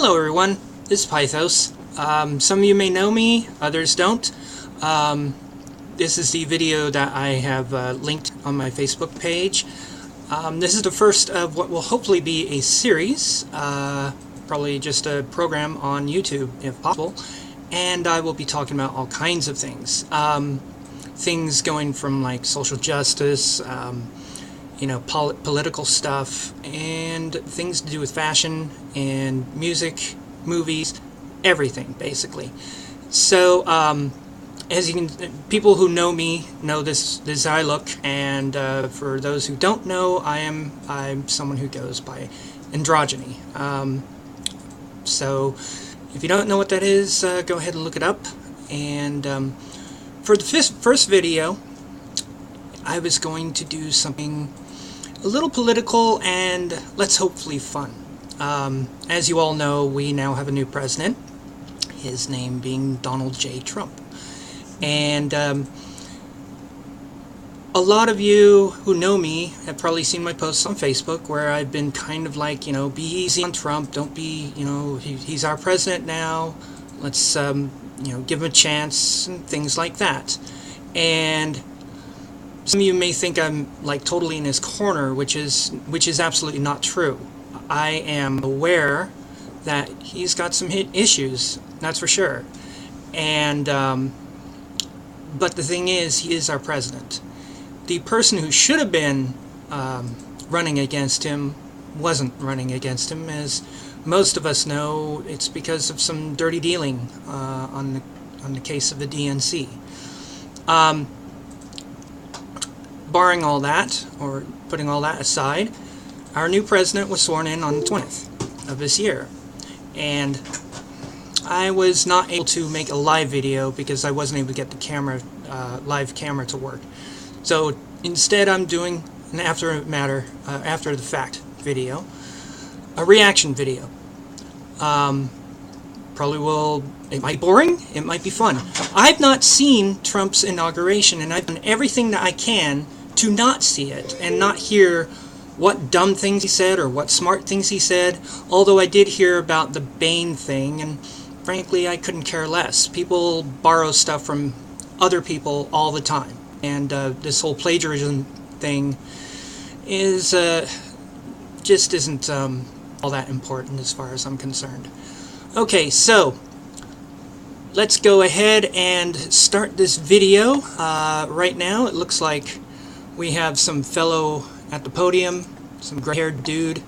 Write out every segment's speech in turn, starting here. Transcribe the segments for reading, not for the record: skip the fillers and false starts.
Hello everyone, this is Pythos. Some of you may know me, others don't. This is the video that I have linked on my Facebook page. This is the first of what will hopefully be a series, probably just a program on YouTube if possible, and I will be talking about all kinds of things. Things going from like social justice, political stuff, and things to do with fashion and music, movies, everything basically. So as you can, people who know me know this I look, and for those who don't know, I'm someone who goes by androgyny. So if you don't know what that is, go ahead and look it up. And for the first video, I was going to do something a little political and let's hopefully fun. As you all know, we now have a new president, his name being Donald J. Trump. And a lot of you who know me have probably seen my posts on Facebook where I've been kind of like, be easy on Trump, don't be, he's our president now, let's, give him a chance, and things like that. And some of you may think I'm like totally in his corner, which is absolutely not true. I am aware that he's got some issues, that's for sure. And but the thing is, he is our president. The person who should have been running against him wasn't running against him, as most of us know. It's because of some dirty dealing on the case of the DNC. Barring all that, or putting all that aside, our new president was sworn in on the 20th of this year. And I was not able to make a live video because I wasn't able to get the camera, live camera to work. So instead I'm doing an after the fact video, a reaction video. Probably will, it might be boring, it might be fun. I've not seen Trump's inauguration, and I've done everything that I can to not see it and not hear what dumb things he said or what smart things he said, although I did hear about the Bane thing, and frankly I couldn't care less. People borrow stuff from other people all the time, and this whole plagiarism thing is just isn't all that important as far as I'm concerned. Okay, so let's go ahead and start this video. Right now it looks like we have some fellow at the podium, some gray-haired dude.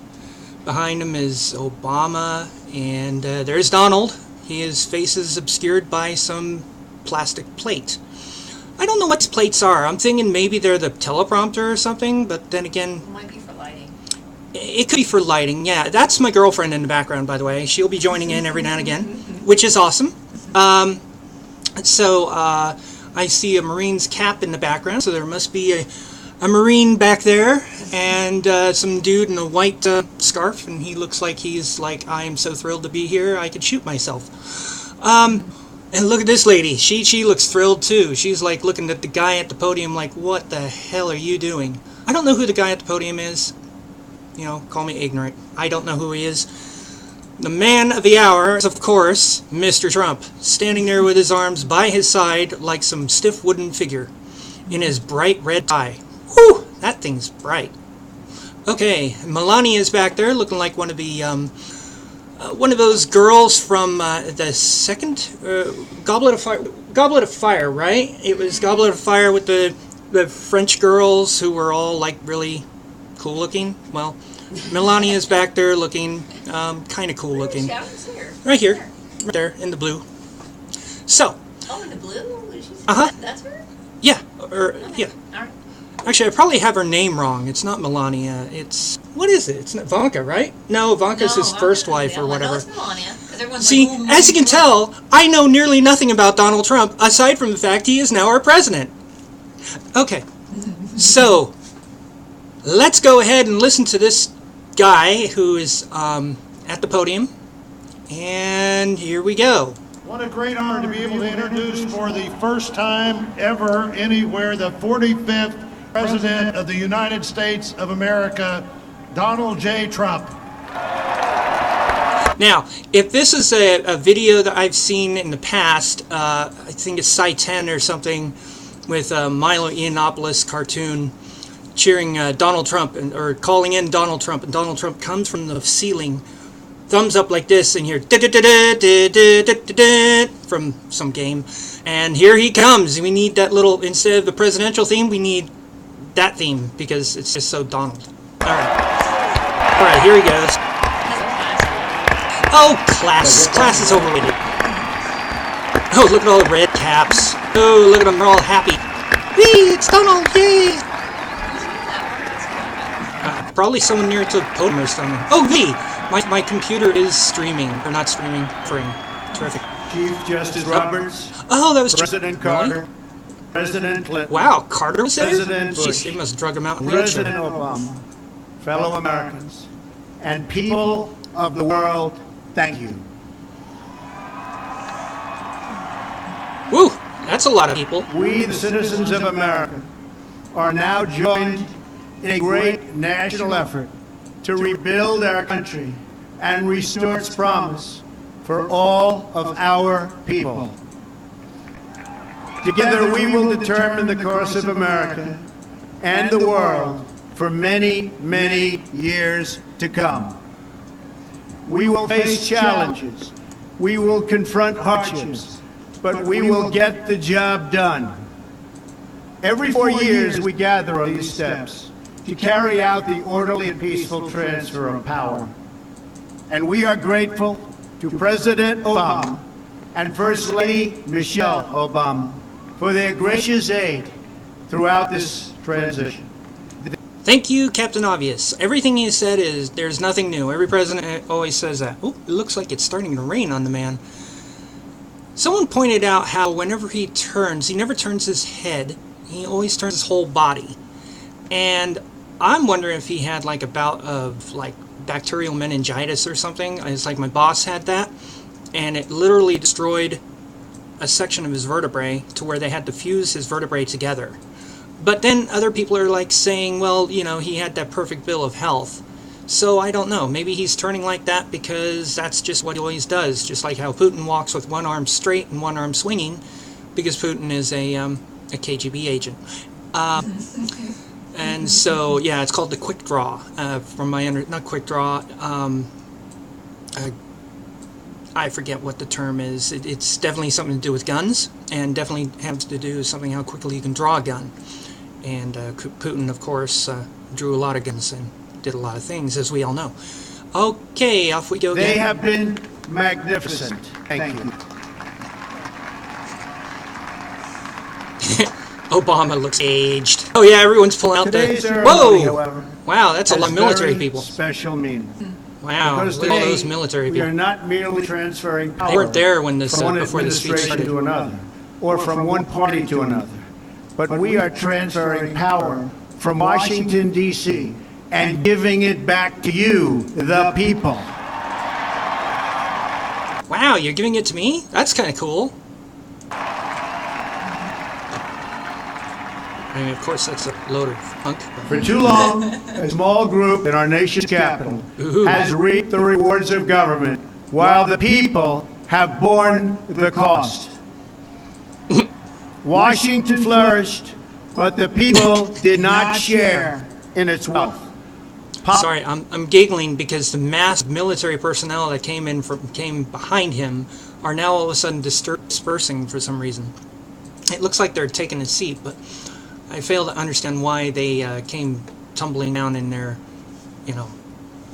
Behind him is Obama, and there's Donald. His face is obscured by some plastic plate. I don't know what plates are. I'm thinking maybe they're the teleprompter or something, but then again, it might be for lighting. It could be for lighting, yeah. That's my girlfriend in the background, by the way. She'll be joining in every now and again, which is awesome. I see a Marine's cap in the background, so there must be a Marine back there, and some dude in a white scarf, and he looks like he's like, I am so thrilled to be here, I could shoot myself. And look at this lady. She looks thrilled too. She's like looking at the guy at the podium like, what the hell are you doing? I don't know who the guy at the podium is. Call me ignorant. I don't know who he is. The man of the hour is, of course, Mr. Trump, standing there with his arms by his side like some stiff wooden figure in his bright red tie. Whew, that thing's bright. Okay, Melania is back there looking like one of the one of those girls from the second Goblet of Fire, right? It was Goblet of Fire with the French girls who were all like really cool looking. Well, Melania is back there looking kind of cool looking. Right here, right there in the blue. So. Oh, in the blue? That's her? Yeah, yeah. All right. Actually, I probably have her name wrong. It's not Melania. It's, what is it? It's not Ivanka, right? No, Ivanka's his first wife or whatever. See, as you can tell, I know nearly nothing about Donald Trump, aside from the fact he is now our president. Okay, so let's go ahead and listen to this guy who is at the podium, and here we go. What a great honor to be able to introduce for the first time ever anywhere the 45th President of the United States of America, Donald J. Trump. Now, if this is a video that I've seen in the past, I think it's Sci 10 or something, with Milo Yiannopoulos cartoon cheering Donald Trump or calling in Donald Trump, and Donald Trump comes from the ceiling, thumbs up like this, and here from some game, and here he comes. We need that little, instead of the presidential theme, we need that theme because it's just so Donald. All right, here he goes. Oh, class is overrated. Oh, look at all the red caps. Oh, look at them, they're all happy. Whee, it's Donald, yay! Probably someone near to the podium or something. Oh, Lee! My computer is streaming, or not streaming, frame. Terrific. Chief Justice Roberts. Oh, that was President Carter. President Clinton. Wow, Carter was there? President Bush. Jeez, they must have drug him out in a President wheelchair. Obama. Fellow Americans. And people of the world, thank you. Woo, that's a lot of people. We, the citizens of America, are now joined in a great national effort to rebuild our country and restore its promise for all of our people. Together we will determine the course of America and the world for many, many years to come. We will face challenges. We will confront hardships, but we will get the job done. Every 4 years we gather on these steps to carry out the orderly and peaceful transfer of power. And we are grateful to President Obama and First Lady Michelle Obama for their gracious aid throughout this transition. Thank you, Captain Obvious. Everything he said is, there's nothing new. Every president always says that. Oh, it looks like it's starting to rain on the man. Someone pointed out how whenever he turns, he never turns his head. He always turns his whole body. And I'm wondering if he had like a bout of like bacterial meningitis or something. It's like my boss had that. And it literally destroyed a section of his vertebrae to where they had to fuse his vertebrae together. But then other people are like saying, well, you know, he had that perfect bill of health. So I don't know. Maybe he's turning like that because that's just what he always does. Just like how Putin walks with one arm straight and one arm swinging, because Putin is a KGB agent. And so, yeah, it's called the quick draw. From my not quick draw. I forget what the term is. It's definitely something to do with guns, and definitely has to do with something how quickly you can draw a gun. And Putin, of course, drew a lot of guns and did a lot of things, as we all know. Okay, off we go again. They have been magnificent. Thank you. Obama looks aged. Oh yeah, everyone's pulling out Today's the... ceremony, Whoa! however, Wow, that's a lot of military very people. Special meaning. Wow, Because look at all today, those military we are people. not merely transferring power They weren't there when this, from one before the speech administration started. to another, or from one party to another, but we are transferring power from Washington, D.C., and giving it back to you, the people. Wow, you're giving it to me? That's kind of cool. I mean, of course, that's a load of punk. For too long, a small group in our nation's capital Ooh. has reaped the rewards of government, while the people have borne the cost. Washington flourished, but the people did not share in its wealth. Sorry, I'm giggling because the mass military personnel that came behind him are now all of a sudden dispersing for some reason. It looks like they're taking a seat, but I fail to understand why they came tumbling down in their,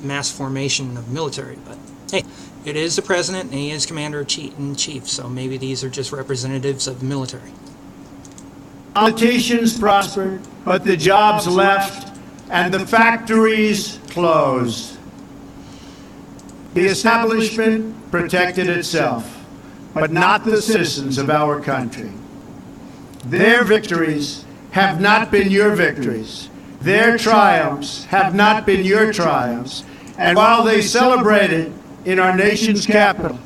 mass formation of military. But hey, it is the president and he is commander-in-chief, so maybe these are just representatives of the military. Politicians prospered, but the jobs left and the factories closed. The establishment protected itself, but not the citizens of our country. Their victories have not been your victories. Their triumphs have not been your triumphs. And while they celebrated in our nation's capital,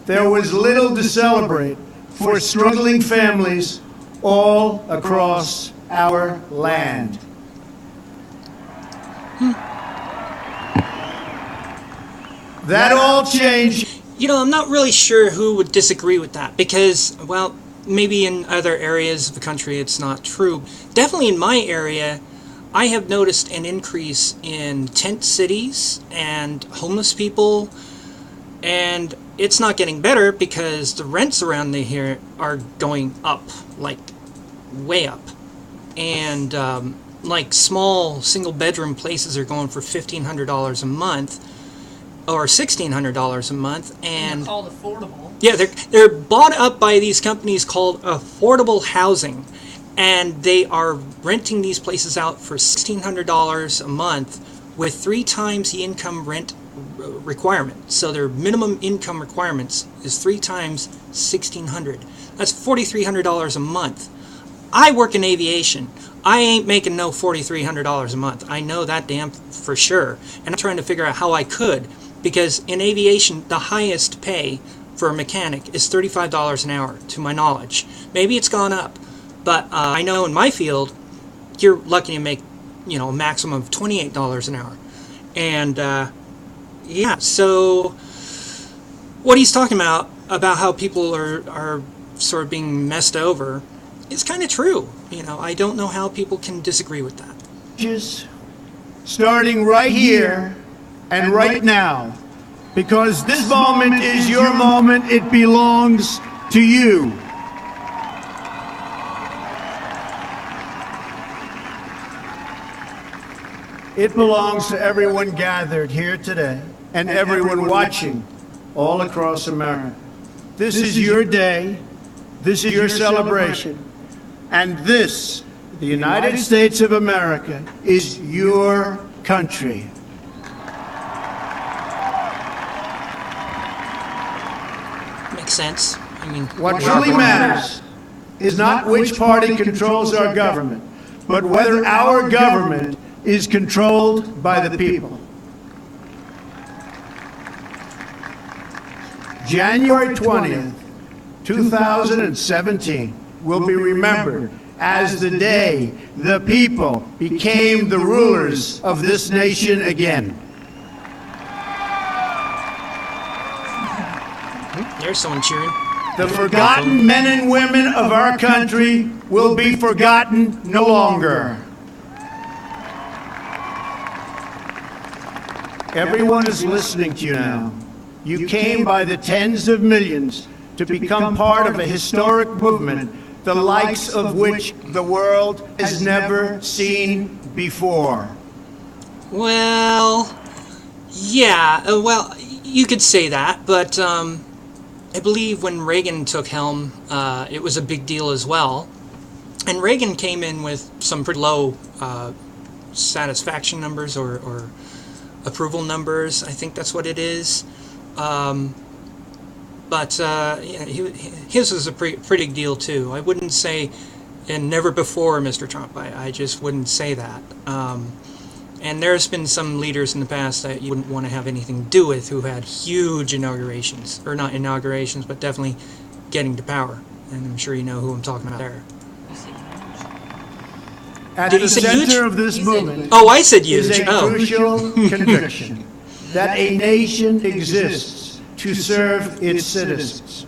there was little to celebrate for struggling families all across our land. That all changed. You know, I'm not really sure who would disagree with that because, well, maybe in other areas of the country it's not true. Definitely in my area, I have noticed an increase in tent cities and homeless people, and it's not getting better because the rents around here are going up, like way up. And like small single bedroom places are going for $1,500 a month or $1,600 a month, and they're called affordable. Yeah, they're bought up by these companies called affordable housing, and they are renting these places out for $1,600 a month with 3 times the income rent requirement. So their minimum income requirements is 3 times $1,600. That's $4,300 a month. I work in aviation. I ain't making no $4,300 a month. I know that damn for sure. And I'm trying to figure out how I could, because in aviation, the highest pay for a mechanic is $35 an hour, to my knowledge. Maybe it's gone up, but I know in my field, you're lucky to make, you know, a maximum of $28 an hour. And yeah, so what he's talking about how people are sort of being messed over, is kind of true. You know, I don't know how people can disagree with that. Just starting right here and right now, because this moment is your moment. It belongs to you. It belongs to everyone gathered here today and everyone watching all across America. This is your day. This is your celebration. And this, the United States of America, is your country. Makes sense. I mean, What truly matters is not which party controls our government, but whether our government is controlled by the people. January 20th, 2017 will be remembered as the day the people became the rulers of this nation again. there's someone cheering. The forgotten men and women of our country will be forgotten no longer. Everyone is listening to you now. You came by the tens of millions to become part of a historic movement, the likes of which the world has never seen before. Well, yeah, well, you could say that, but I believe when Reagan took helm, it was a big deal as well. And Reagan came in with some pretty low satisfaction numbers or approval numbers. I think that's what it is. But yeah, his was a pretty big deal too. I wouldn't say, and never before Mr. Trump. I just wouldn't say that. And there's been some leaders in the past that you wouldn't want to have anything to do with who had huge inaugurations, or not inaugurations, but definitely getting to power. And I'm sure you know who I'm talking about there. At Did the he say huge? center of this movement Oh, I said huge. is a Oh. crucial conviction that a nation exists to serve its citizens.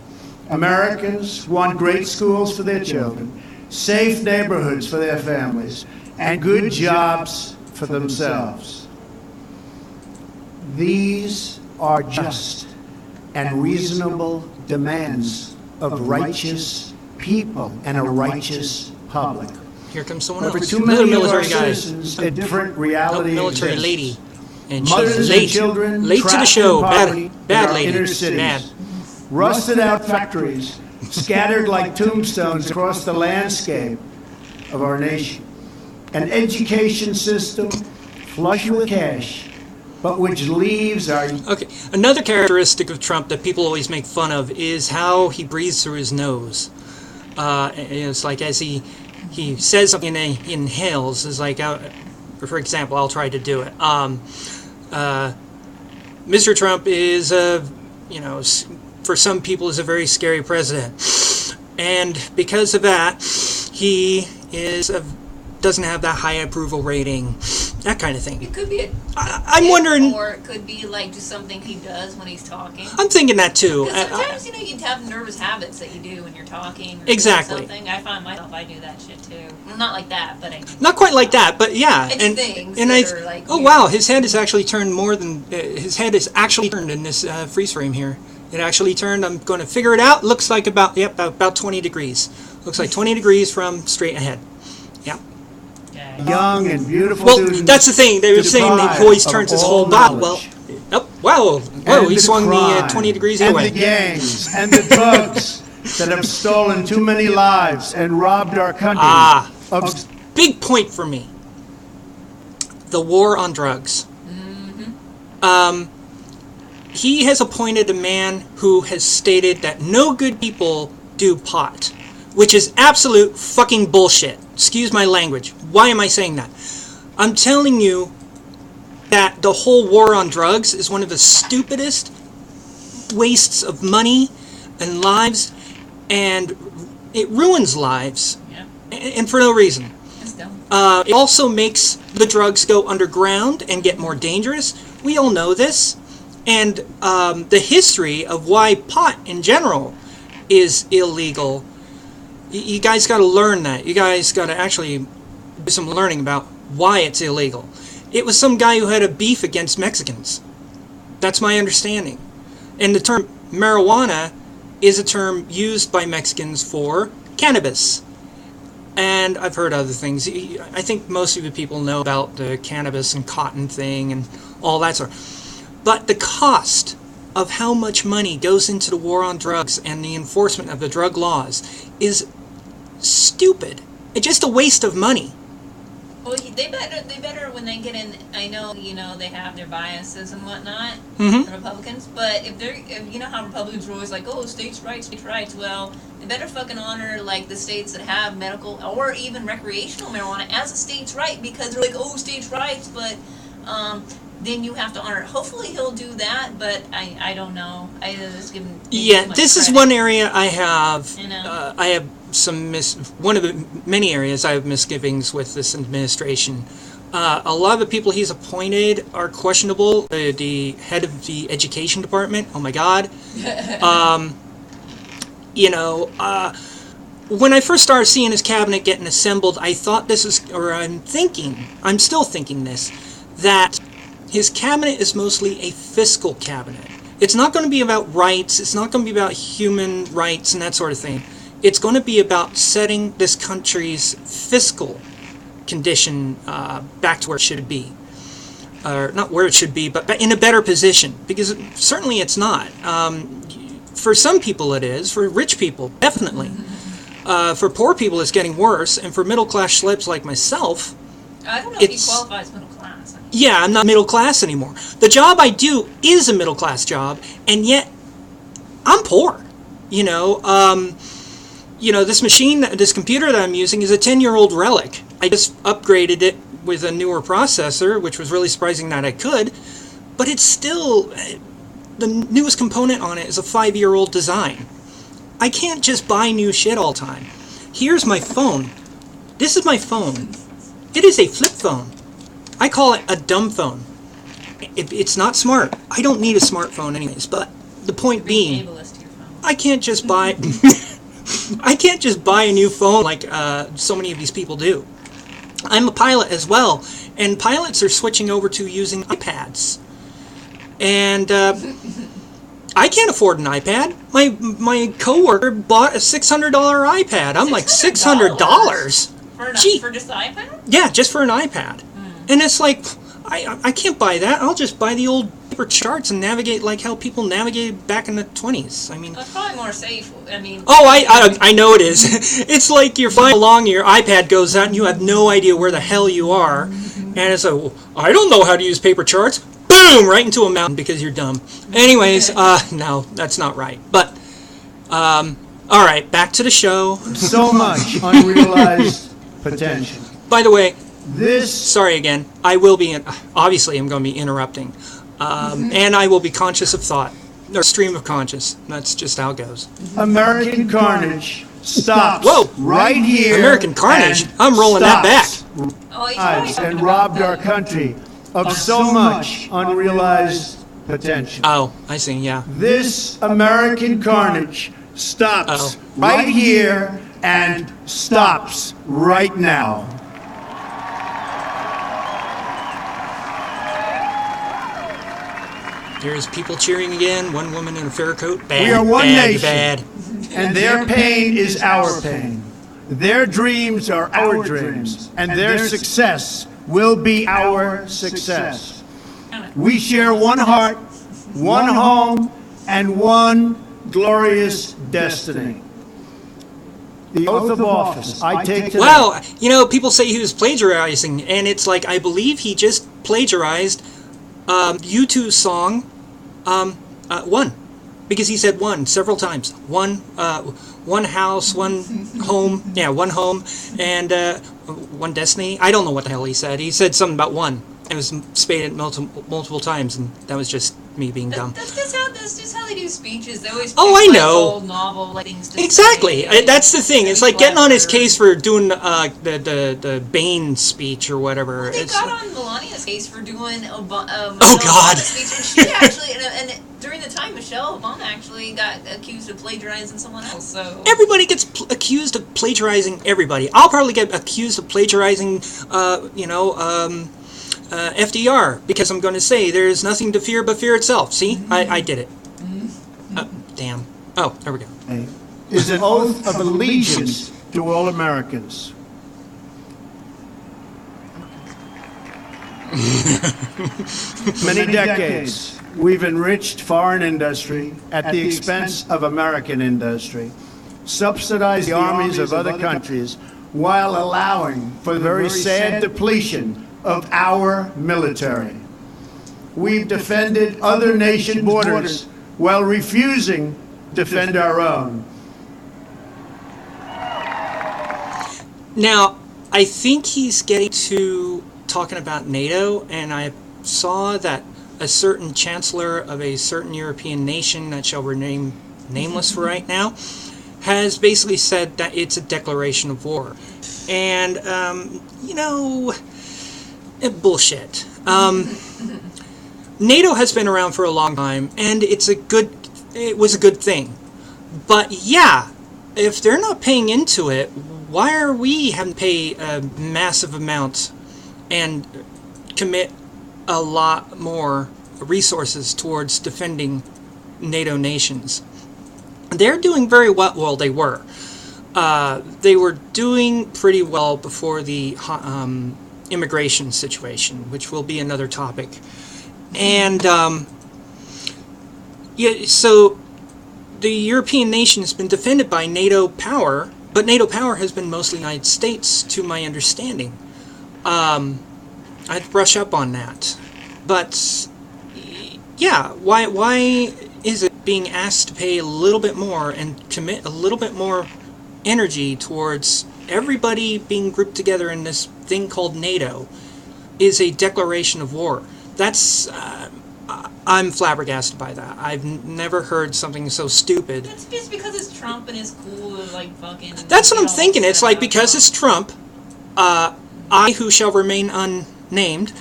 Americans want great schools for their children, safe neighborhoods for their families, and good jobs for themselves. These are just and reasonable demands of righteous people and a righteous public. Here comes someone Over else. too Another many of our military guy. citizens, a different reality Military exists. lady. And Mothers she's and late. children Late to the trapped show. in poverty Bad in our lady. inner cities. Mad. Rusted out factories scattered like tombstones across the landscape of our nation. An education system flush with cash, but which leaves our... Okay, another characteristic of Trump that people always make fun of is how he breathes through his nose. It's like as he says something and he inhales. It's like, for example, I'll try to do it. Mr. Trump is for some people is a very scary president, and because of that, he doesn't have that high approval rating, that kind of thing. It could be I'm wondering, or it could be like just something he does when he's talking. I'm thinking that too. Because sometimes you have nervous habits that you do when you're talking. Or Exactly. Doing something. I find myself I do that shit too. Well, not like that, but I do. Not quite like that, but yeah. I do things and that are like oh weird. wow, his head is actually turned more than his head is actually turned in this freeze frame here. It actually turned. I'm going to figure it out. Looks like about 20 degrees. Looks like 20 degrees from straight ahead. Yeah. Young and beautiful Well, students that's the thing. They were saying that he always turns his whole body. Well, oh, wow, whoa, he swung me 20 degrees and away. the gangs and the drugs that have stolen too many lives and robbed our country of Big point for me. The war on drugs. He has appointed a man who has stated that no good people do pot, which is absolute fucking bullshit. Excuse my language. Why am I saying that? I'm telling you that the whole war on drugs is one of the stupidest wastes of money and lives, and it ruins lives, and for no reason. That's dumb. It also makes the drugs go underground and get more dangerous. We all know this. And the history of why pot in general is illegal, you guys got to learn that. You guys got to actually do some learning about why it's illegal. It was some guy who had a beef against Mexicans. That's my understanding. And the term marijuana is a term used by Mexicans for cannabis. And I've heard other things. I think most of you people know about the cannabis and cotton thing and all that sort. But the cost of how much money goes into the war on drugs and the enforcement of the drug laws is stupid. It's just a waste of money. Well, they better when they get in. I know, they have their biases and whatnot, Mhm. the Republicans. But if you know how Republicans are always like, oh, states' rights. Well, they better fucking honor like the states that have medical or even recreational marijuana as a state's right, because they're like, oh, states' rights, but then you have to honor it. Hopefully he'll do that, but I don't know. I just give him. Yeah, this is one area I have. You know? I have one of the many areas I have misgivings with this administration. A lot of the people he's appointed are questionable. The head of the education department. Oh my God. When I first started seeing his cabinet getting assembled, I thought I'm still thinking this, that his cabinet is mostly a fiscal cabinet. It's not going to be about rights. It's not going to be about human rights and that sort of thing. It's going to be about setting this country's fiscal condition back to where it should be. Or not where it should be, but in a better position. Because certainly it's not. For some people it is. For rich people, definitely. For poor people it's getting worse. And for middle-class schlubs like myself, I don't know if he qualifies middle class. yeah, I'm not middle class anymore. The job I do is a middle class job, and yet I'm poor. This machine, this computer that I'm using is a 10-year-old relic. I just upgraded it with a newer processor, which was really surprising that I could, but it's still, the newest component on it is a 5-year-old design. I can't just buy new shit all the time. Here's my phone. This is my phone. It is a flip phone. I call it a dumb phone. It's not smart. I don't need a smartphone anyways, but the point being, Ableist to your phone. I can't just buy a new phone like so many of these people do. I'm a pilot as well, and pilots are switching over to using iPads. And I can't afford an iPad. My coworker bought a $600 iPad. I'm like, $600? For just the iPad? Yeah, just for an iPad. And it's like, I can't buy that. I'll just buy the old paper charts and navigate like how people navigated back in the 20s. I mean, That's probably more safe. I mean. oh, I know it is. It's like you're flying along, your iPad goes out, and you have no idea where the hell you are. And it's like, well, I don't know how to use paper charts. Boom! Right into a mountain because you're dumb. Anyways, no, that's not right. But, all right, back to the show. so much unrealized potential. By the way, This sorry again. I will be, obviously I'm going to be interrupting. And I will be conscious of thought, or stream of conscious. That's just how it goes. American carnage stops Whoa. right here. American carnage? and I'm rolling that back. stops. Oh, he's lives right. and robbed our country of so much unrealized potential. Oh, I see, yeah. This American carnage stops right here and stops right now. There's people cheering again. One woman in a fur coat. Bad, We are one bad, nation. bad. And their pain is our pain. Their dreams are our dreams, and their success will be our success. We share one heart, one home, and one glorious destiny. The oath of office I take today. Well, you know, people say he was plagiarizing, and it's like, I believe he just plagiarized U2's song, One. Because he said one several times. One house, one home. Yeah, one home, and one destiny. I don't know what the hell he said. He said something about one. It was stated multiple times, and that was just me being dumb. That's just how they do speeches. They always Oh, pick, I like, know. old novel like, things to Exactly. say. That's the thing. It's like getting on his Clever. case for doing the Bane speech or whatever. They It's, got on Melania's case for doing God. Obama's speech, and she actually, and during the time, Michelle Obama actually got accused of plagiarizing someone else. So everybody gets accused of plagiarizing everybody. I'll probably get accused of plagiarizing, FDR, because I'm going to say there's nothing to fear but fear itself. See, I did it. Damn. Oh, there we go. Is an oath of allegiance to all Americans. Many decades, we've enriched foreign industry at the expense of American industry, subsidized the armies of other countries while allowing for the very sad depletion of our military. We've defended other nation borders while refusing to defend our own. Now, I think he's getting to talking about NATO, and I saw that a certain chancellor of a certain European nation that shall remain nameless for right now has basically said that it's a declaration of war. And, bullshit. NATO has been around for a long time, and it was a good thing. But yeah, if they're not paying into it, why are we having to pay a massive amount and commit a lot more resources towards defending NATO nations? They're doing very well. Well, they were. They were doing pretty well before the immigration situation, which will be another topic. And so the European nation has been defended by NATO power, but NATO power has been mostly United States, to my understanding. I'd brush up on that. But yeah, why is it being asked to pay a little bit more and commit a little bit more energy towards everybody being grouped together in this thing called NATO is a declaration of war? That's I'm flabbergasted by that. I've never heard something so stupid. It's just because it's Trump and it's cool to like fucking. That's what I'm thinking. It's like, because it's Trump, I, who shall remain unnamed,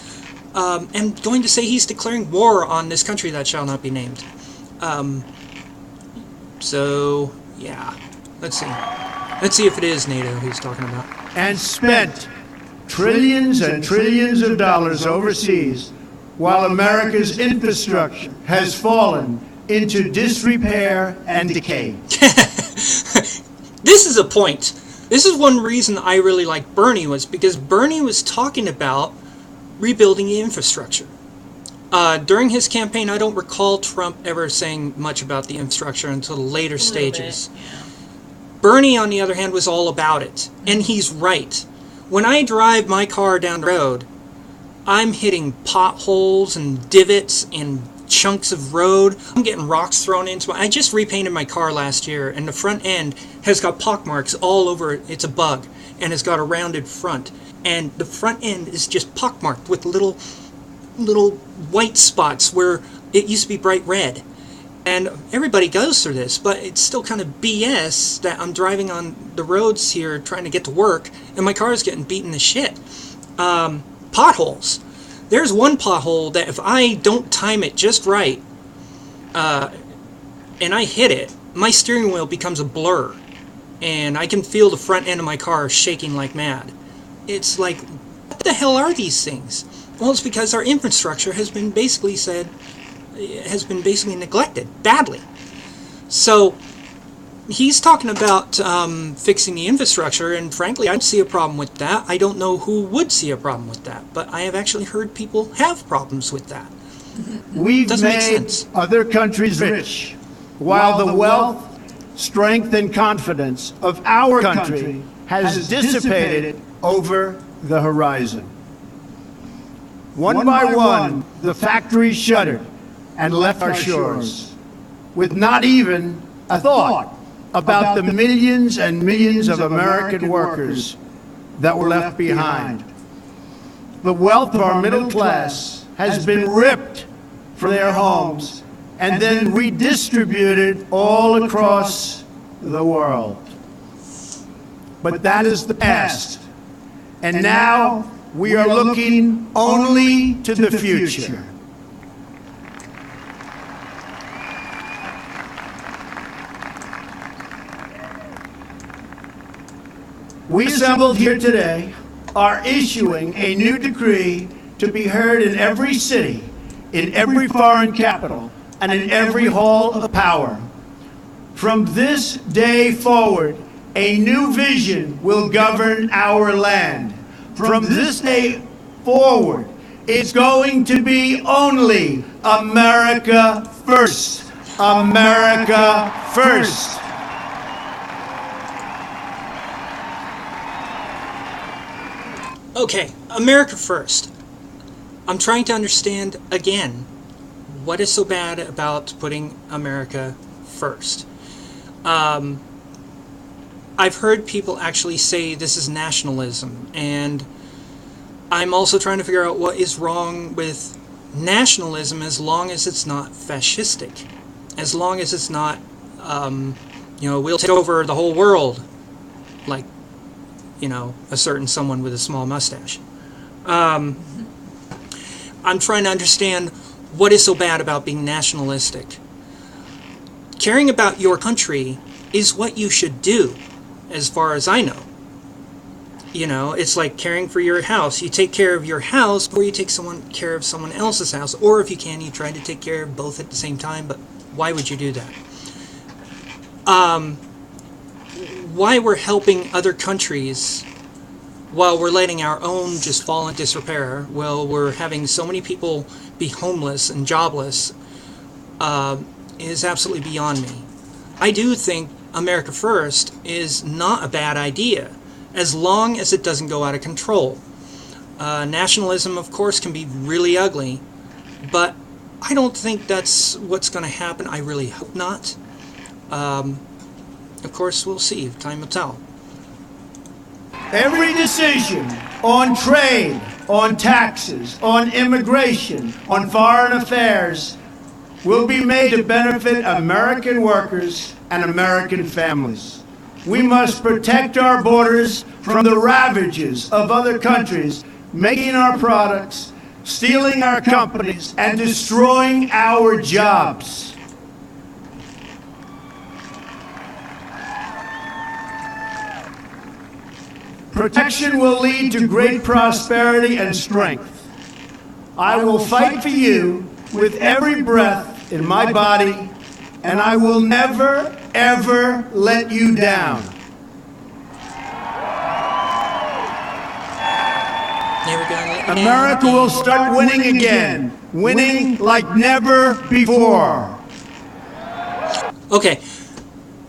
am going to say he's declaring war on this country that shall not be named. So yeah, let's see. Let's see if it is NATO he's talking about. And spent trillions and trillions of dollars overseas, while America's infrastructure has fallen into disrepair and decay. This is a point. This is one reason I really like Bernie, was because Bernie was talking about rebuilding the infrastructure. During his campaign, I don't recall Trump ever saying much about the infrastructure until the later stages. Bit, yeah. Bernie, on the other hand, was all about it. And he's right. When I drive my car down the road, I'm hitting potholes and divots and chunks of road. I'm getting rocks thrown into my... I just repainted my car last year, and the front end has got pockmarks all over it. It's a bug, and it's got a rounded front. And the front end is just pockmarked with little white spots where it used to be bright red. And everybody goes through this, but it's still kind of BS that I'm driving on the roads here trying to get to work, and my car is getting beaten to shit. Potholes. There's one pothole that if I don't time it just right, and I hit it, my steering wheel becomes a blur, and I can feel the front end of my car shaking like mad. It's like, what the hell are these things? Well, it's because our infrastructure has been basically neglected badly. So he's talking about fixing the infrastructure, and frankly, I don't see a problem with that. I don't know who would see a problem with that, but I have actually heard people have problems with that. We've Doesn't make made sense. other countries rich, while the wealth, strength, and confidence of our country has dissipated over the horizon. One by one, the factories shuttered and left our shores, with not even a thought about the millions and millions of American workers that were left behind. The wealth of our middle class has been ripped from their homes and then redistributed all across the world. But that is the past, and now we are looking only to the future. We assembled here today are issuing a new decree to be heard in every city, in every foreign capital, and in every hall of power. From this day forward, a new vision will govern our land. From this day forward, it's going to be only America first. America first. Okay, America first. I'm trying to understand, again, what is so bad about putting America first? I've heard people actually say this is nationalism, and I'm also trying to figure out what is wrong with nationalism as long as it's not fascistic, as long as it's not, we'll take over the whole world, like, a certain someone with a small mustache. I'm trying to understand what is so bad about being nationalistic. Caring about your country is what you should do, as far as I know. It's like caring for your house. You take care of your house before you take care of someone else's house. Or if you can, you try to take care of both at the same time, but why would you do that? Why we're helping other countries while we're letting our own just fall in disrepair, while we're having so many people be homeless and jobless, is absolutely beyond me. I do think America First is not a bad idea, as long as it doesn't go out of control. Nationalism, of course, can be really ugly, but I don't think that's what's going to happen. I really hope not. Of course, we'll see. Time will tell. Every decision on trade, on taxes, on immigration, on foreign affairs will be made to benefit American workers and American families. We must protect our borders from the ravages of other countries making our products, stealing our companies, and destroying our jobs. Protection will lead to great prosperity and strength. I will fight for you with every breath in my body, and I will never, ever let you down. Never gonna let you America down. will start winning again, winning like never before. Okay,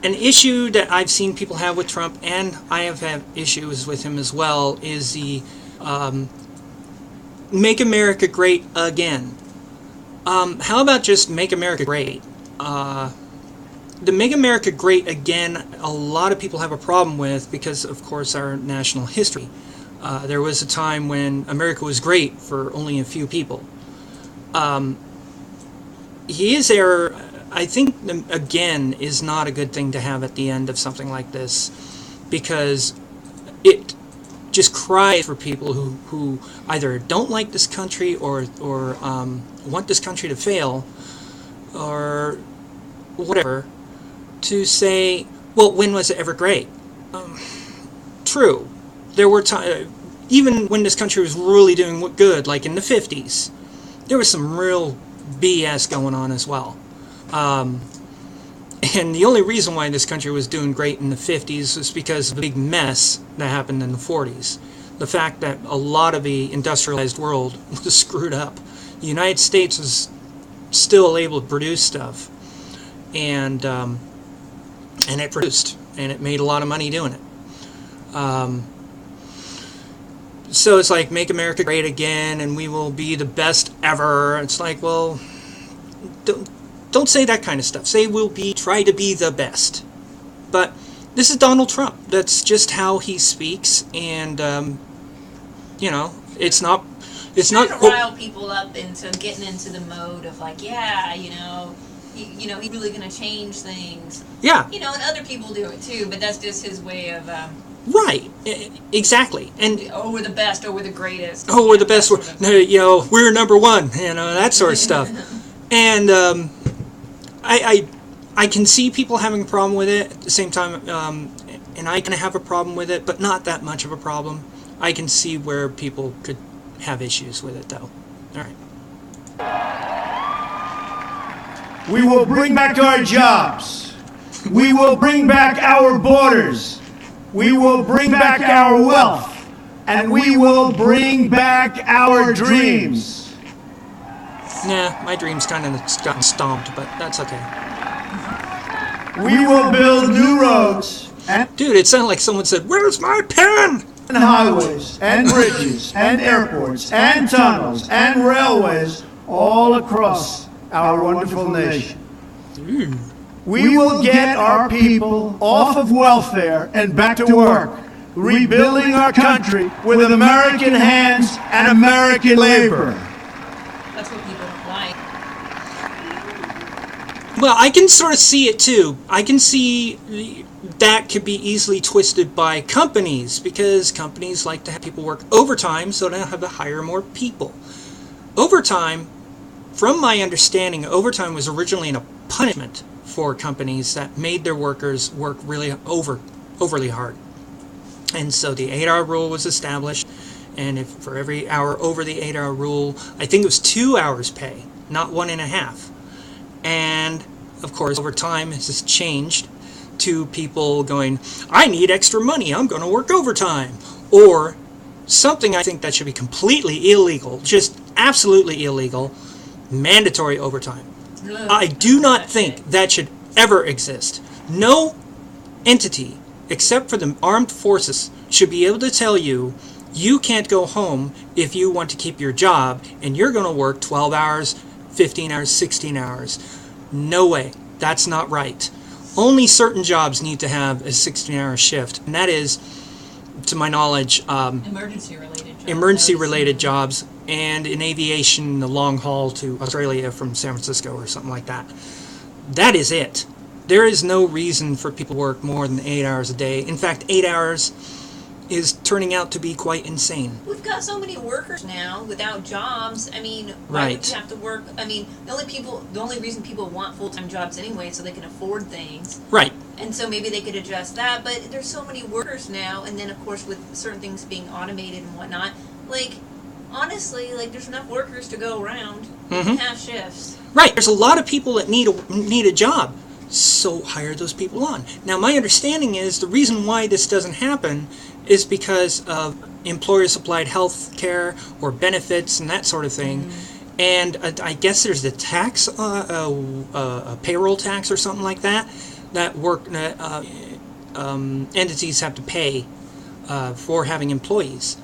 an issue that I've seen people have with Trump, and I have had issues with him as well, is the Make America Great Again. How about just Make America Great? The Make America Great Again, a lot of people have a problem with because, of course, our national history. There was a time when America was great for only a few people. His error, I think, again, is not a good thing to have at the end of something like this, because it just cries for people who either don't like this country or want this country to fail or whatever, to say, well, when was it ever great? True. There were times, even when this country was really doing good, like in the 50s, there was some real BS going on as well. And the only reason why this country was doing great in the 50s was because of the big mess that happened in the 40s. The fact that a lot of the industrialized world was screwed up. The United States was still able to produce stuff, and it produced, and it made a lot of money doing it. So it's like, make America great again, and we will be the best ever. It's like, well, don't say that kind of stuff. Say try to be the best. But this is Donald Trump. That's just how he speaks, and it's not. It's trying not to rile people up into getting into the mode of like, yeah, he's really gonna change things. Yeah. And other people do it too, but that's just his way of. Right. Exactly. And we're the best. We're the greatest. we're the best. We're number one. That sort of stuff. And I can see people having a problem with it. At the same time, and I can have a problem with it, but not that much of a problem. I can see where people could have issues with it, though. All right. We will bring back our jobs. We will bring back our borders. We will bring back our wealth. And we will bring back our dreams. Nah, my dreams kind of gotten stomped, but that's okay. We will build new roads. Dude, it sounded like someone said, "Where's my pen?" And highways, and bridges, and airports, and tunnels, and railways all across our wonderful nation. We will get our people off of welfare and back to work, rebuilding our country with American hands and American labor. That's what people like. Well, I can sort of see it too. I can see that could be easily twisted by companies, because companies like to have people work overtime so they don't have to hire more people. Overtime, from my understanding, overtime was originally a punishment for companies that made their workers work really overly hard. And so the 8-hour rule was established, and if for every hour over the 8-hour rule, I think it was 2 hours pay, not 1.5. And of course, over time, this has changed to people going, I need extra money, I'm going to work overtime. Or something I think that should be completely illegal, just absolutely illegal, mandatory overtime. I do not think that should ever exist. No entity, except for the armed forces, should be able to tell you, you can't go home if you want to keep your job, and you're going to work 12 hours, 15 hours, 16 hours. No way. That's not right. Only certain jobs need to have a 16-hour shift, and that is, to my knowledge, emergency-related jobs, and in aviation, the long haul to Australia from San Francisco or something like that. That is it. There is no reason for people to work more than 8 hours a day. In fact, 8 hours is turning out to be quite insane. We've got so many workers now without jobs. I mean, why Right. would you have to work? I mean, the only reason people want full-time jobs anyway is so they can afford things. Right. And so maybe they could adjust that, but there's so many workers now, and then of course with certain things being automated and whatnot, like, honestly, like, there's enough workers to go around. You can have shifts. Right. There's a lot of people that need a job, so hire those people on. Now, my understanding is the reason why this doesn't happen is because of employer-supplied health care or benefits and that sort of thing. And I guess there's the tax, a payroll tax or something like that, that entities have to pay for having employees.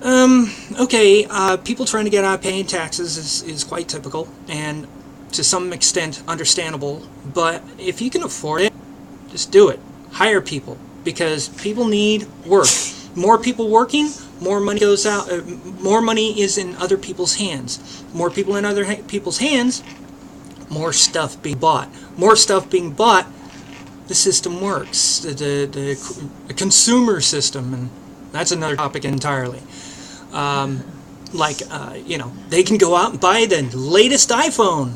People trying to get out of paying taxes is quite typical and to some extent understandable, but if you can afford it, just do it. Hire people, because people need work. More people working, more money goes out, more money is in other people's hands. More people in other people's hands, more stuff being bought. More stuff being bought, the system works. The consumer system, and that's another topic entirely. They can go out and buy the latest iPhone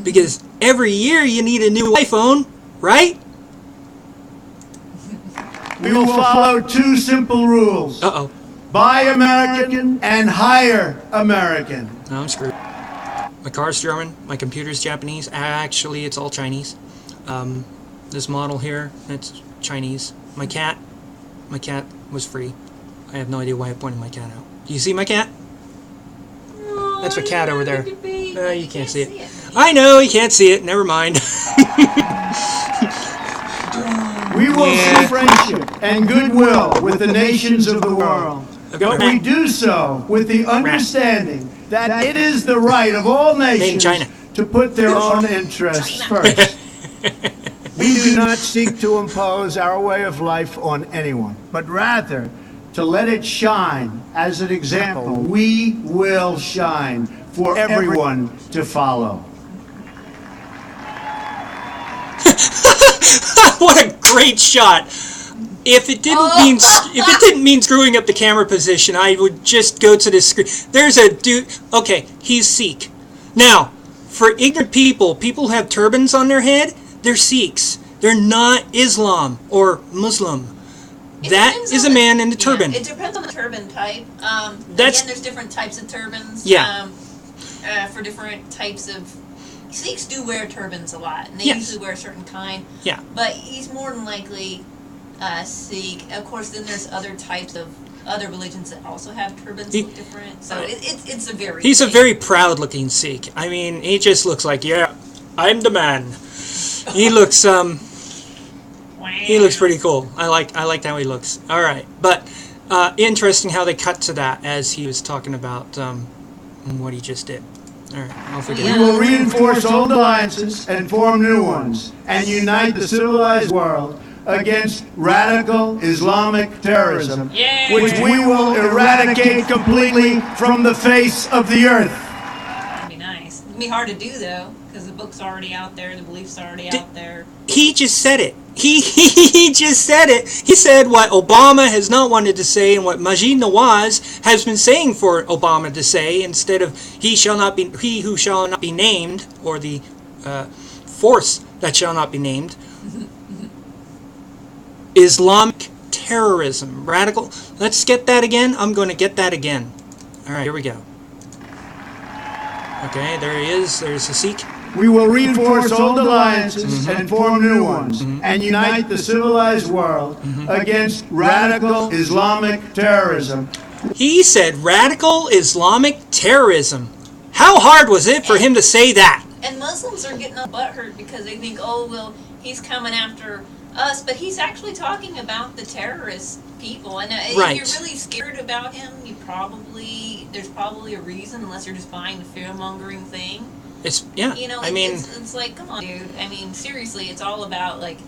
because every year you need a new iPhone, right? We will follow two simple rules. Uh-oh. Buy American and hire American. No, I'm screwed. My car's German. My computer's Japanese. Actually, it's all Chinese. This model here, it's Chinese. My cat was free. I have no idea why I pointed my cat out. Do you see my cat? Oh, That's a cat over there. No, you can't see it. it. I know, you can't see it. Never mind. We will see friendship and goodwill with the nations of the world. But we do so with the understanding that it is the right of all nations China. to put their own interests first. We do not seek to impose our way of life on anyone, but rather to let it shine as an example. We will shine for everyone to follow. What a great shot! If it didn't mean screwing up the camera position, I would just go to this screen. There's a dude. Okay, he's Sikh. Now, for ignorant people who have turbans on their head, they're Sikhs. They're not Islam or Muslim. That is a man in a turban. It depends on the turban type. Again, there's different types of turbans. Yeah. For different types of... Sikhs do wear turbans a lot, and they Yes. usually wear a certain kind. Yeah. But he's more than likely Sikh. Of course, then there's other types of other religions that also have turbans look different. So it's a very... He's a very proud-looking Sikh. I mean, he just looks like, yeah, I'm the man. He looks He looks pretty cool. I like how he looks. All right, but interesting how they cut to that as he was talking about what he just did. All right, I'll forget. We will reinforce old alliances and form new ones, and unite the civilized world against radical Islamic terrorism, which we will eradicate completely from the face of the earth. That'd be nice. It'd be hard to do, though, because the book's already out there, the belief's already out there. He just said it. He just said it. He said what Obama has not wanted to say and what Majid Nawaz has been saying for Obama to say, instead of he who shall not be named, or the force that shall not be named. Islamic terrorism. Radical. Let's get that again. I'm going to get that again. All right, here we go. Okay, there he is. There's a Sikh. We will reinforce old alliances and form new ones, and unite the civilized world against radical Islamic terrorism. He said radical Islamic terrorism. How hard was it for him to say that? And Muslims are getting all butthurt because they think, oh, well, he's coming after us, but he's actually talking about the terrorist people. And if Right. you're really scared about him, there's probably a reason, unless you're just buying the fear-mongering thing. It's yeah. You know, I mean, it's like, come on, dude. I mean, seriously, it's all about, like,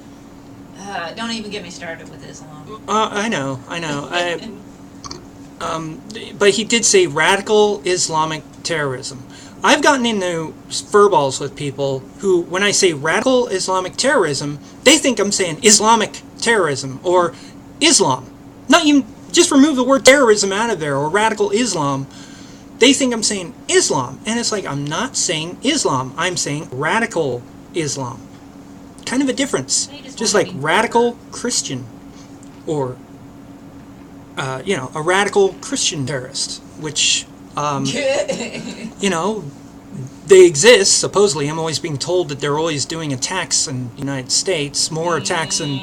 don't even get me started with Islam. I know. But he did say radical Islamic terrorism. I've gotten into furballs with people who, when I say radical Islamic terrorism, they think I'm saying Islamic terrorism or Islam. Not even, just remove the word terrorism out of there, or radical Islam. They think I'm saying Islam. And it's like, I'm not saying Islam. I'm saying radical Islam. Kind of a difference. Just like radical Christian, or, a radical Christian terrorist, which... they exist, supposedly. I'm always being told that they're always doing attacks in the United States, more attacks than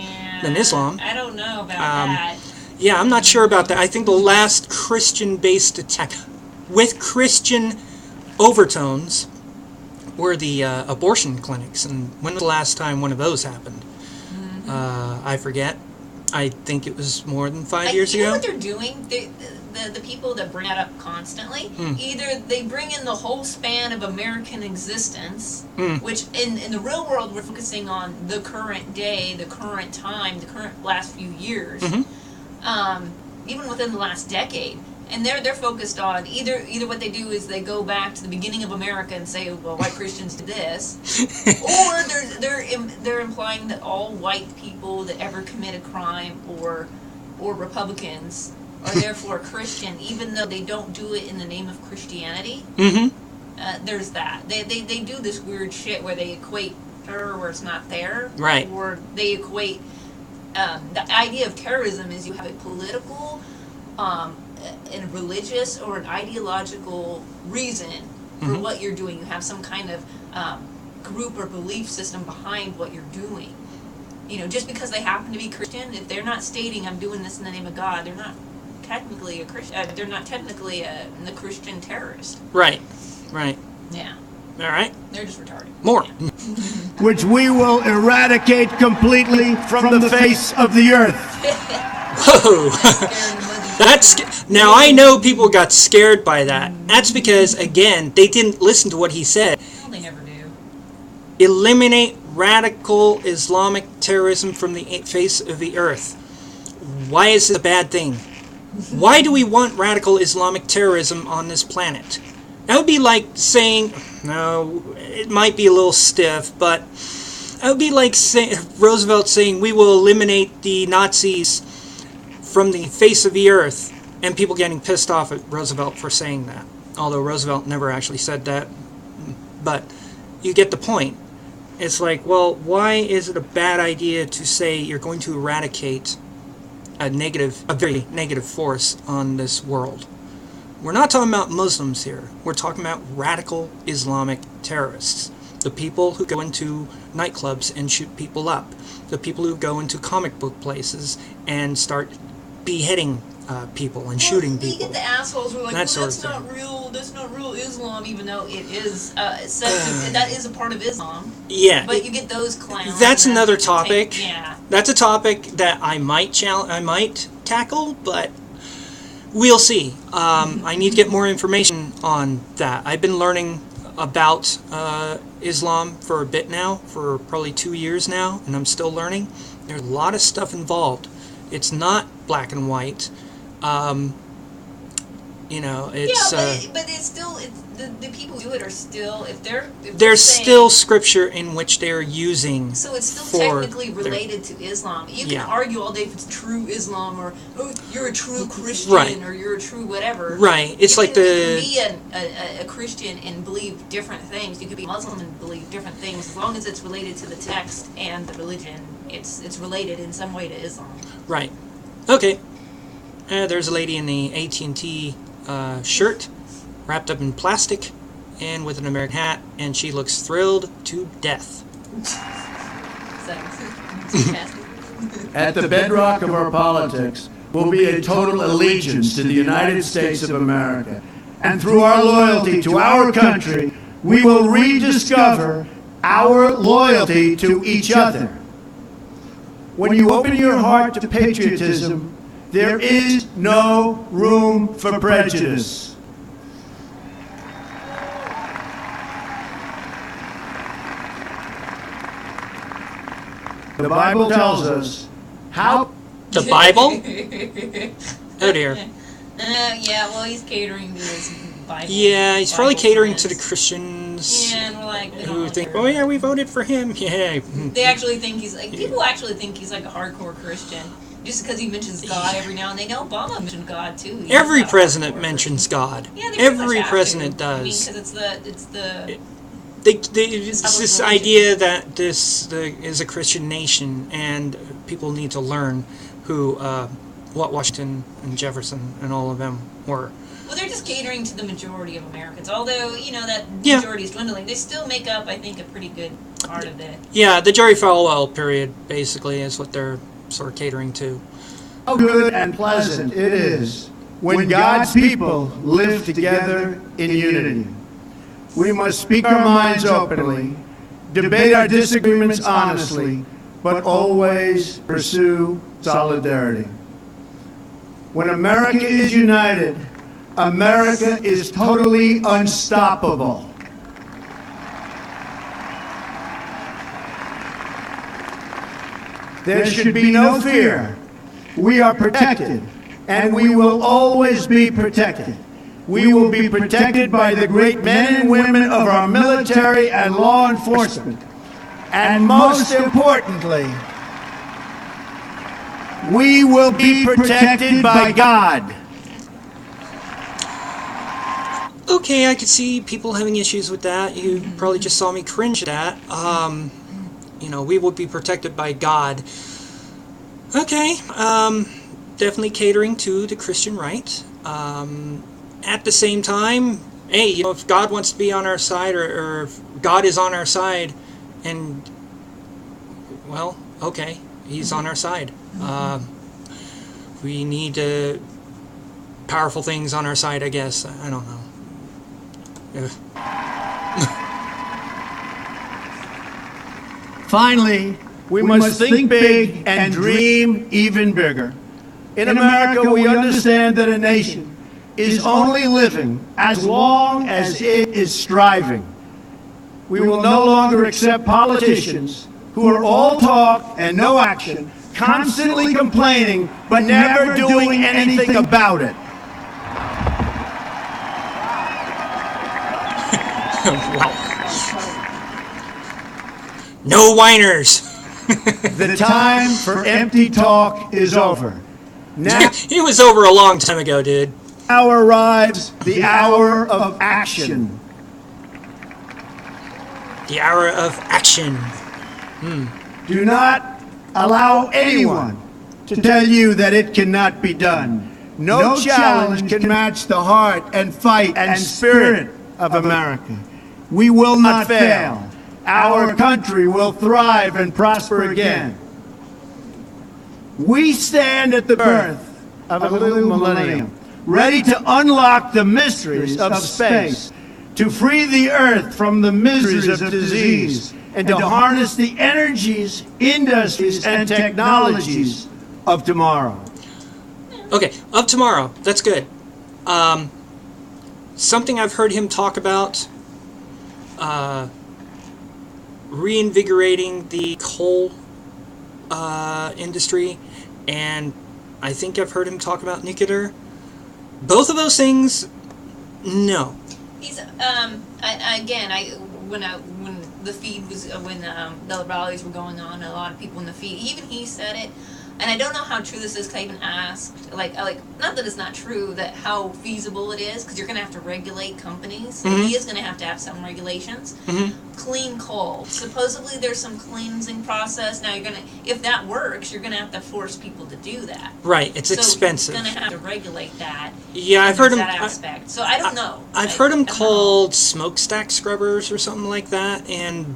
Islam. I don't know about that. Yeah, I'm not sure about that. I think the last Christian-based attack with Christian overtones were the abortion clinics. And when was the last time one of those happened? I forget. I think it was more than 5 years ago. You know what they're doing? The people that bring that up constantly, either they bring in the whole span of American existence, which in the real world we're focusing on the current day, the current time, the current last few years, even within the last decade. And they're focused on either what they do is they go back to the beginning of America and say, well, white Christians did this, or they're implying that all white people that ever commit a crime or Republicans are therefore Christian, even though they don't do it in the name of Christianity. There's that. They do this weird shit where they equate terror where it's not there, right? Or they equate the idea of terrorism is you have a political, and a religious or an ideological reason for what you're doing. You have some kind of group or belief system behind what you're doing. You know, just because they happen to be Christian, if they're not stating I'm doing this in the name of God, they're not technically a Christian. They're not technically the Christian terrorist. Right. Right. Yeah. All right. They're just retarded. More. Yeah. Which we will eradicate completely from the face of the earth. Whoa. Now I know people got scared by that. That's because, again, they didn't listen to what he said. Well, they never do. Eliminate radical Islamic terrorism from the face of the earth. Why is it a bad thing? Why do we want radical Islamic terrorism on this planet? That would be like saying, no, it might be a little stiff, but that would be like Roosevelt saying we will eliminate the Nazis from the face of the earth, and people getting pissed off at Roosevelt for saying that. Although Roosevelt never actually said that, but you get the point. It's like, well, why is it a bad idea to say you're going to eradicate a very negative force on this world? We're not talking about Muslims here. We're talking about radical Islamic terrorists. The people who go into nightclubs and shoot people up. The people who go into comic book places and start beheading people and shooting people. You get the assholes who are like, That's not real Islam, even though it is, that is a part of Islam. Yeah. But you get those clowns. That's another topic. Yeah. That's a topic that I might tackle, but we'll see. I need to get more information on that. I've been learning about Islam for a bit now, for probably 2 years now, and I'm still learning. There's a lot of stuff involved. It's not black and white. It's... Yeah, but it's still... The people who do it are still... There's still scripture in which they're using. So it's still technically related to Islam. You can argue all day if it's true Islam or, oh, you're a true Christian, right, or you're a true whatever. Right. It's you can be a Christian and believe different things. You could be Muslim and believe different things. As long as it's related to the text and the religion, it's related in some way to Islam. Right. Okay. There's a lady in the AT&T shirt, wrapped up in plastic, and with an American hat, and she looks thrilled to death. At the bedrock of our politics will be a total allegiance to the United States of America. And through our loyalty to our country, we will rediscover our loyalty to each other. When you open your heart to patriotism, there is no room for prejudice. The Bible tells us how... The Bible? Oh dear. Yeah, well, he's catering to his Bible. Yeah, he's probably catering friends. to the Christians. Yeah, and we're like, who think, oh yeah, we voted for him. Yeah. They actually think he's like, people actually think he's like a hardcore Christian. Just because he mentions God every now and then. Obama mentioned God too. He's every president mentions God. Yeah, every president does. I mean, because it's the it's this idea that this is a Christian nation, and people need to learn who what Washington and Jefferson and all of them were. Well, they're just catering to the majority of Americans. Although, that majority is dwindling, they still make up, I think, a pretty good part of it. Yeah, the Jerry Falwell period, basically, is what they're sort of catering to. How good and pleasant it is when God's people live together in unity. We must speak our minds openly, debate our disagreements honestly, but always pursue solidarity. When America is united, America is totally unstoppable. There should be no fear. We are protected and we will always be protected. We will be protected by the great men and women of our military and law enforcement. And most importantly, we will be protected by God. Okay, I could see people having issues with that. You probably just saw me cringe at that. You know, we will be protected by God. Okay, definitely catering to the Christian right. At the same time, hey, you know, if God wants to be on our side, or if God is on our side, and, well, okay, he's on our side. We need powerful things on our side, I guess. I don't know. Finally, we must think big and dream even bigger. In America, we understand that a nation is only living as long as it is striving. We will no longer accept politicians who are all talk and no action, constantly complaining but never doing anything about it. Wow. No whiners. The time for empty talk is over. Now It was over a long time ago, dude. arrives the hour of action. The hour of action. Do not allow anyone to tell you that it cannot be done. No challenge can match the heart and fight and spirit of America. We will not fail. Our country will thrive and prosper again. We stand at the birth of a new millennium, ready to unlock the mysteries of space, to free the earth from the miseries of disease, and to harness the energies, industries, and technologies of tomorrow. Okay, of tomorrow. That's good. Something I've heard him talk about, reinvigorating the coal industry, and I think I've heard him talk about nuclear. Both of those things, no. He's when the feed was when the rallies were going on, a lot of people in the feed, even he said it, and I don't know how true this is. 'Cause I even asked, like not that it's not true, that how feasible it is, because you're going to have to regulate companies. So he is going to have some regulations. Clean coal. Supposedly there's some cleansing process. Now if that works, you're going to have to force people to do that. Right, it's So expensive. You're going to have to regulate that. Yeah, I've heard him. That aspect. So I don't know. I've heard them I don't know. called smokestack scrubbers or something like that, and